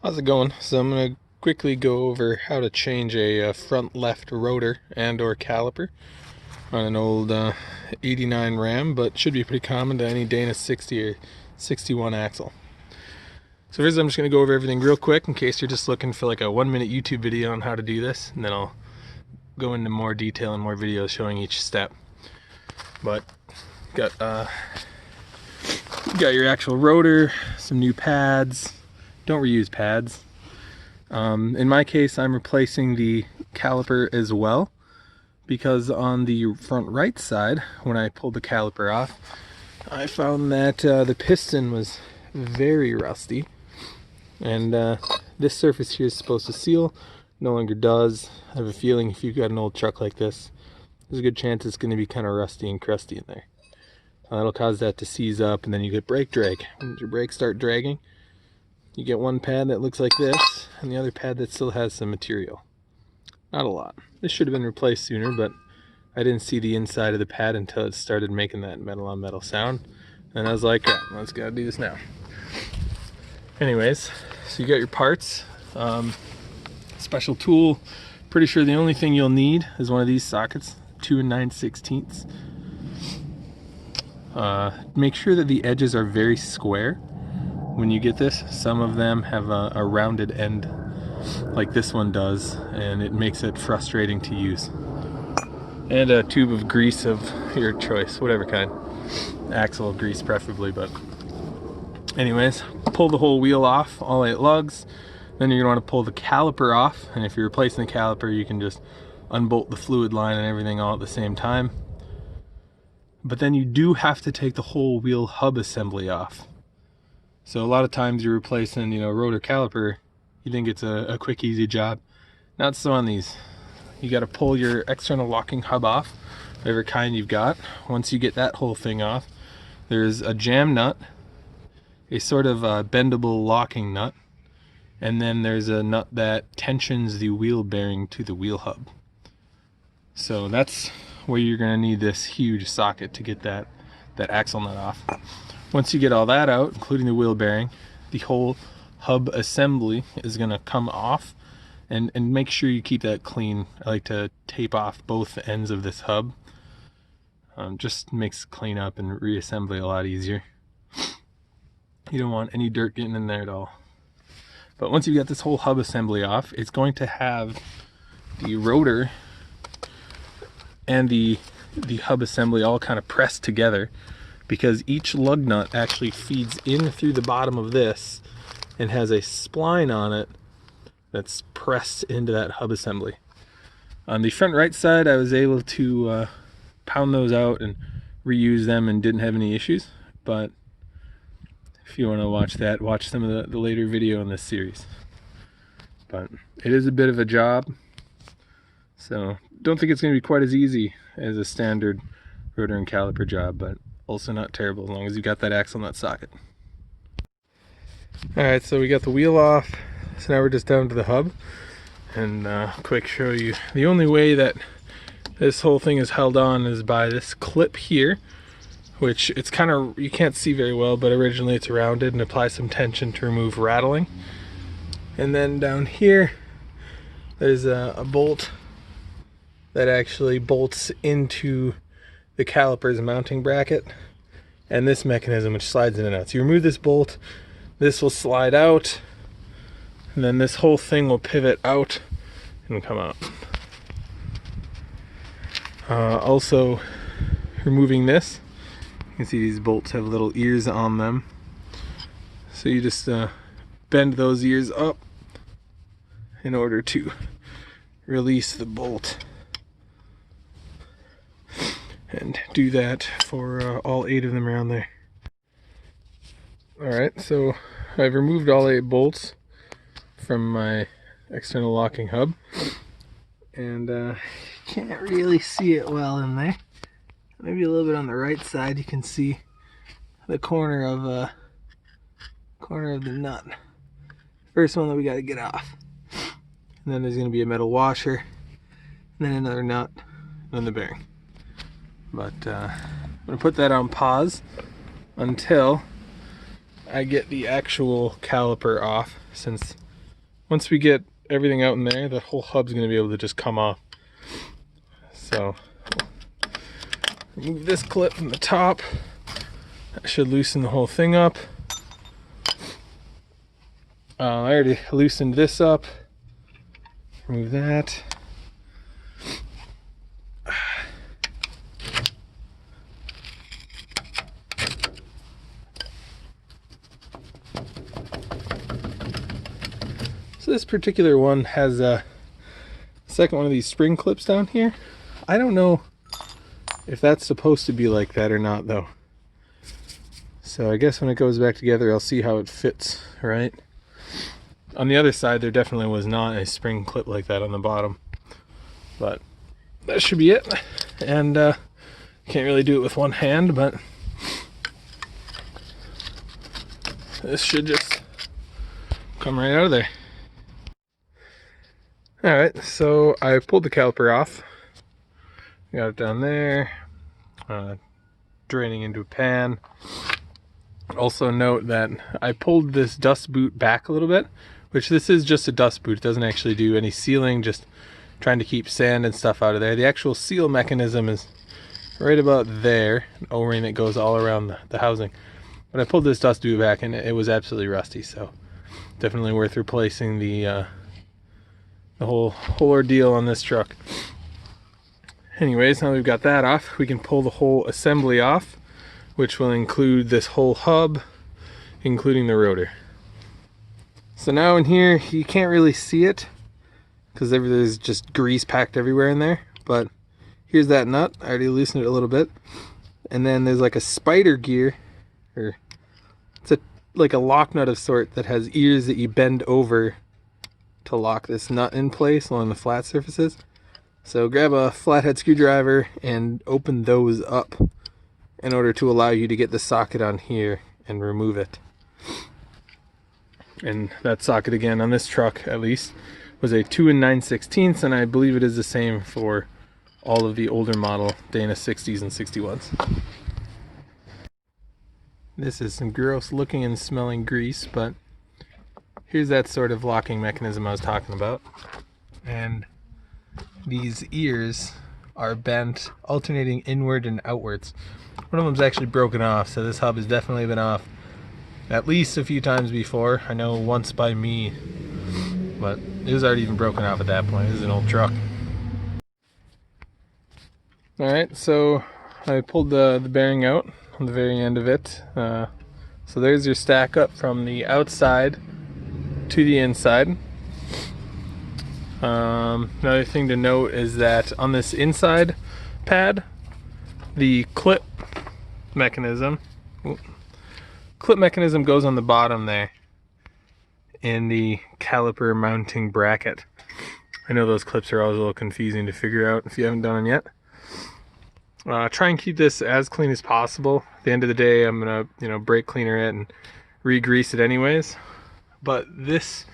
How's it going? So I'm going to quickly go over how to change a front left rotor and or caliper on an old 89 Ram, but should be pretty common to any Dana 60 or 61 axle. So first I'm just going to go over everything real quick in case you're just looking for like a 1-minute YouTube video on how to do this, and then I'll go into more detail and more videos showing each step. But got your actual rotor, some new pads. Don't reuse pads. In my case, I'm replacing the caliper as well, because on the front right side, when I pulled the caliper off, I found that the piston was very rusty, and this surface here is supposed to seal, no longer does. I have a feeling if you've got an old truck like this, there's a good chance it's going to be kind of rusty and crusty in there. That'll cause that to seize up, and then you get brake drag. When your brakes start dragging, you get one pad that looks like this, and the other pad that still has some material. Not a lot. This should have been replaced sooner, but I didn't see the inside of the pad until it started making that metal on metal sound. And I was like, yeah, let's gotta do this now. Anyways, so you got your parts. Special tool. Pretty sure the only thing you'll need is one of these sockets, 2 9/16. Make sure that the edges are very square. When you get this, some of them have a rounded end like this one does, and it makes it frustrating to use. And a tube of grease of your choice, whatever kind. Axle grease preferably, but anyways, pull the whole wheel off, all 8 lugs. Then you're going to want to pull the caliper off, and if you're replacing the caliper, you can just unbolt the fluid line and everything all at the same time. But then you do have to take the whole wheel hub assembly off. So a lot of times you're replacing, rotor caliper, you think it's a quick, easy job. Not so on these. You got to pull your external locking hub off, whatever kind you've got. Once you get that whole thing off, there's a jam nut, a sort of bendable locking nut, and then there's a nut that tensions the wheel bearing to the wheel hub. So that's where you're going to need this huge socket to get that axle nut off. Once you get all that out, including the wheel bearing, the whole hub assembly is going to come off, and make sure you keep that clean. I like to tape off both ends of this hub. Just makes cleanup and reassembly a lot easier. You don't want any dirt getting in there at all. But once you get this whole hub assembly off, it's going to have the rotor and the hub assembly all kind of pressed together, because each lug nut actually feeds in through the bottom of this and has a spline on it that's pressed into that hub assembly. On the front right side, I was able to pound those out and reuse them and didn't have any issues. But if you want to watch that, watch some of the later video in this series. But it is a bit of a job, so don't think it's going to be quite as easy as a standard rotor and caliper job, but also not terrible as long as you got that axle nut socket. Alright, so we got the wheel off, so now we're just down to the hub, and quick show you. The only way that this whole thing is held on is by this clip here, which it's kind of, you can't see very well, but originally it's rounded, and apply some tension to remove rattling. And then down here there's a bolt that actually bolts into the caliper's mounting bracket, and this mechanism which slides in and out. So you remove this bolt, this will slide out, and then this whole thing will pivot out and come out. Also, removing this, you can see these bolts have little ears on them. So you just bend those ears up in order to release the bolt. And do that for all 8 of them around there. Alright, so I've removed all 8 bolts from my external locking hub, and you can't really see it well in there. Maybe a little bit on the right side you can see the corner of the nut. First one that we got to get off. And then there's going to be a metal washer, and then another nut, and then the bearing. But I'm going to put that on pause until I get the actual caliper off, since once we get everything out in there, the whole hub's going to be able to just come off. So remove this clip from the top. That should loosen the whole thing up. I already loosened this up. Remove that. So this particular one has a second one of these spring clips down here. I don't know if that's supposed to be like that or not though. So I guess when it goes back together, I'll see how it fits, right? On the other side, there definitely was not a spring clip like that on the bottom. But that should be it. And can't really do it with one hand, but this should just come right out of there. Alright, so I pulled the caliper off. Got it down there. Draining into a pan. Also note that I pulled this dust boot back a little bit, which this is just a dust boot. It doesn't actually do any sealing, just trying to keep sand and stuff out of there. The actual seal mechanism is right about there, an O-ring that goes all around the housing. But I pulled this dust boot back and it was absolutely rusty, so definitely worth replacing the whole ordeal on this truck. Anyways, now we've got that off, we can pull the whole assembly off, which will include this whole hub, including the rotor. So now in here, you can't really see it because there's just grease packed everywhere in there, but here's that nut. I already loosened it a little bit. And then there's like a spider gear, or it's like a lock nut of sort that has ears that you bend over to lock this nut in place along the flat surfaces. So grab a flathead screwdriver and open those up in order to allow you to get the socket on here and remove it. And that socket, again, on this truck at least, was a 2 9/16, and I believe it is the same for all of the older model Dana 60s and 61s. This is some gross looking and smelling grease, but here's that sort of locking mechanism I was talking about. And these ears are bent, alternating inward and outwards. One of them's actually broken off, so this hub has definitely been off at least a few times before. I know once by me, but it was already even broken off at that point. This is an old truck. Alright, so I pulled the bearing out on the very end of it. So there's your stack up from the outside to the inside. Another thing to note is that on this inside pad, the clip mechanism goes on the bottom there in the caliper mounting bracket. I know those clips are always a little confusing to figure out if you haven't done them yet. Try and keep this as clean as possible. At the end of the day, I'm gonna brake cleaner it and re-grease it anyways. But this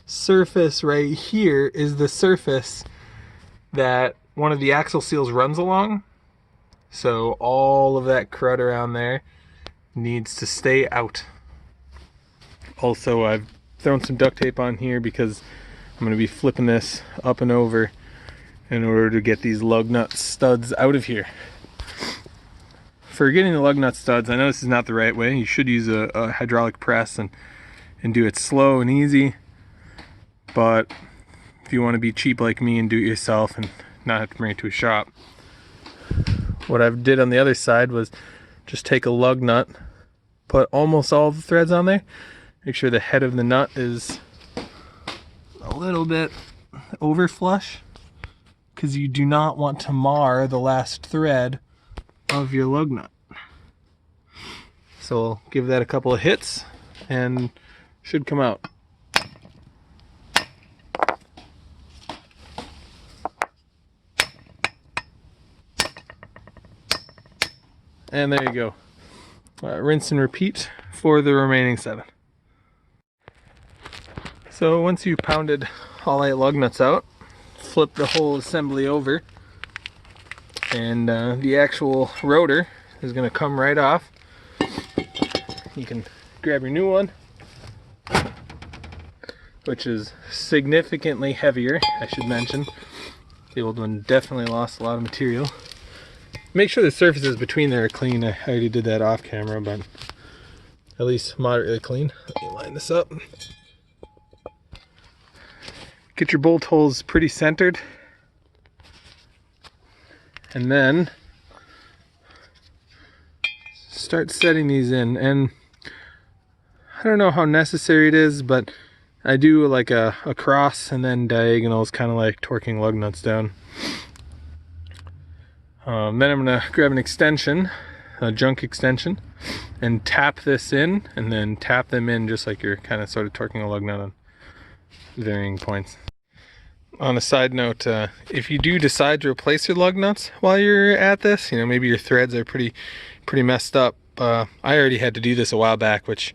surface right here is the surface that one of the axle seals runs along. So all of that crud around there needs to stay out. Also, I've thrown some duct tape on here because I'm going to be flipping this up and over in order to get these lug nut studs out of here. For getting the lug nut studs, I know this is not the right way. You should use a hydraulic press and do it slow and easy. But if you want to be cheap like me and do it yourself and not have to bring it to a shop, what I did on the other side was just take a lug nut, put almost all the threads on there, make sure the head of the nut is a little bit over flush, because you do not want to mar the last thread of your lug nut. So I'll give that a couple of hits and should come out. And there you go. Rinse and repeat for the remaining 7. So once you pounded all 8 lug nuts out, flip the whole assembly over, and the actual rotor is going to come right off. You can grab your new one. which is significantly heavier, I should mention. The old one definitely lost a lot of material. Make sure the surfaces between there are clean. I already did that off camera, but at least moderately clean. Let me line this up. Get your bolt holes pretty centered. And then start setting these in. And I don't know how necessary it is, but I do like a cross and then diagonals, kind of like torquing lug nuts down. Then I'm gonna grab an extension, a junk extension, and tap this in, and then tap them in just like you're kind of sort of torquing a lug nut on varying points. On a side note, if you do decide to replace your lug nuts while you're at this, you know, maybe your threads are pretty messed up. I already had to do this a while back, which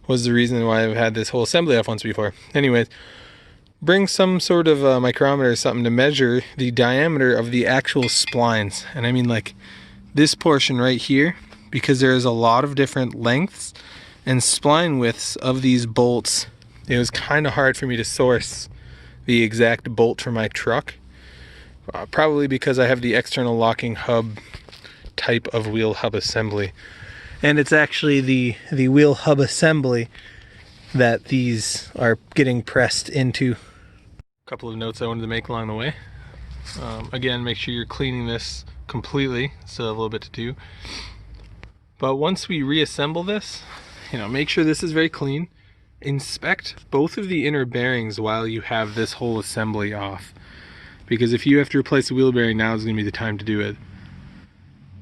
was the reason why I've had this whole assembly off once before. Anyways, bring some sort of a micrometer or something to measure the diameter of the actual splines. And I mean like this portion right here, because there's a lot of different lengths and spline widths of these bolts. It was kind of hard for me to source the exact bolt for my truck. Probably because I have the external locking hub type of wheel hub assembly. And it's actually the wheel hub assembly that these are getting pressed into. A couple of notes I wanted to make along the way. Again, make sure you're cleaning this completely, still have a little bit to do. But once we reassemble this, you know, make sure this is very clean. Inspect both of the inner bearings while you have this whole assembly off. Because if you have to replace the wheel bearing, now is going to be the time to do it.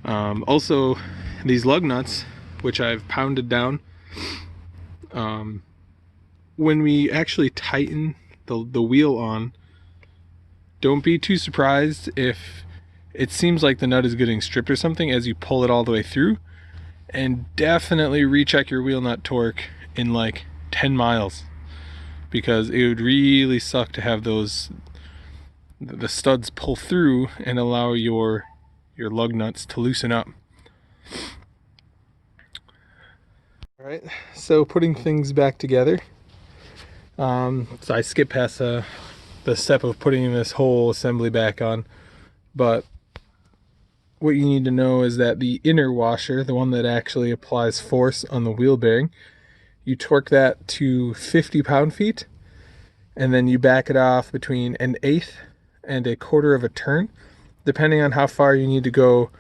Also, these lug nuts, which I've pounded down, when we actually tighten the wheel on, don't be too surprised if it seems like the nut is getting stripped or something as you pull it all the way through. And definitely recheck your wheel nut torque in like 10 miles, because it would really suck to have the studs pull through and allow your lug nuts to loosen up. Alright, so putting things back together. So I skipped past the step of putting this whole assembly back on, but what you need to know is that the inner washer, the one that actually applies force on the wheel bearing, you torque that to 50 pound-feet, and then you back it off between 1/8 and 1/4 of a turn, depending on how far you need to go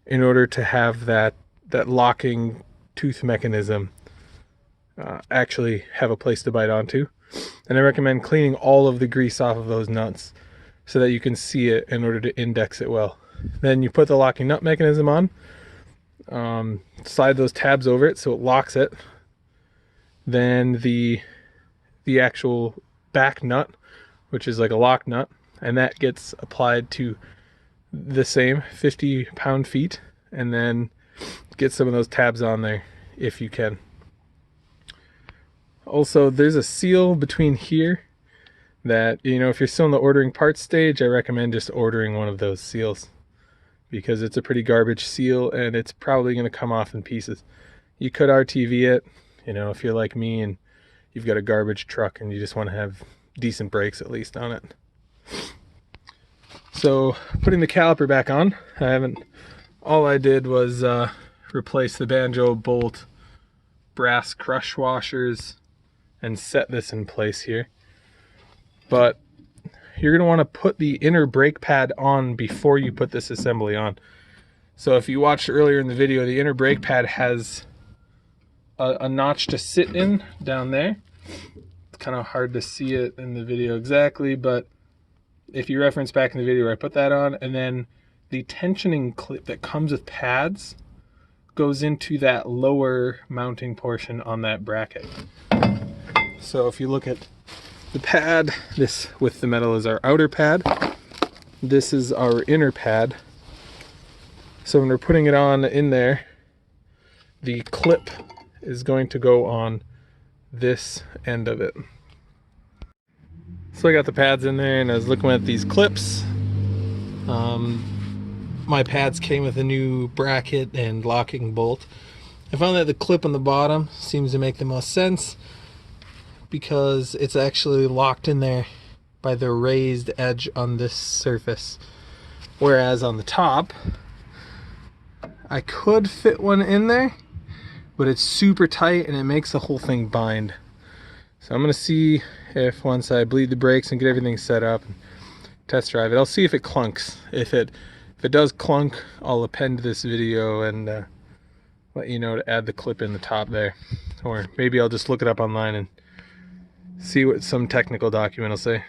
in order to have that locking tooth mechanism actually have a place to bite onto. And I recommend cleaning all of the grease off of those nuts so that you can see it in order to index it well. Then you put the locking nut mechanism on, slide those tabs over it so it locks it. Then the actual back nut, which is like a lock nut, and that gets applied to the same 50 pound-feet, and then get some of those tabs on there if you can. Also, there's a seal between here that, you know, if you're still in the ordering parts stage, I recommend just ordering one of those seals, because it's a pretty garbage seal and it's probably going to come off in pieces. You could RTV it, you know, if you're like me and you've got a garbage truck and you just want to have decent brakes at least on it. So putting the caliper back on, all I did was replace the banjo bolt brass crush washers and set this in place here. But you're going to want to put the inner brake pad on before you put this assembly on. So if you watched earlier in the video, the inner brake pad has a notch to sit in down there. It's kind of hard to see it in the video exactly, but if you reference back in the video where I put that on, and then the tensioning clip that comes with pads goes into that lower mounting portion on that bracket. So if you look at the pad, this with the metal is our outer pad. This is our inner pad. So when we're putting it on in there, the clip is going to go on this end of it. So I got the pads in there and I was looking at these clips. My pads came with a new bracket and locking bolt. I found that the clip on the bottom seems to make the most sense. because it's actually locked in there by the raised edge on this surface. Whereas on the top, I could fit one in there, but it's super tight and it makes the whole thing bind. So I'm gonna see if once I bleed the brakes and get everything set up and test drive it, I'll see if it clunks. If it does clunk, I'll append this video and let you know to add the clip in the top there. Or maybe I'll just look it up online and see what some technical document will say.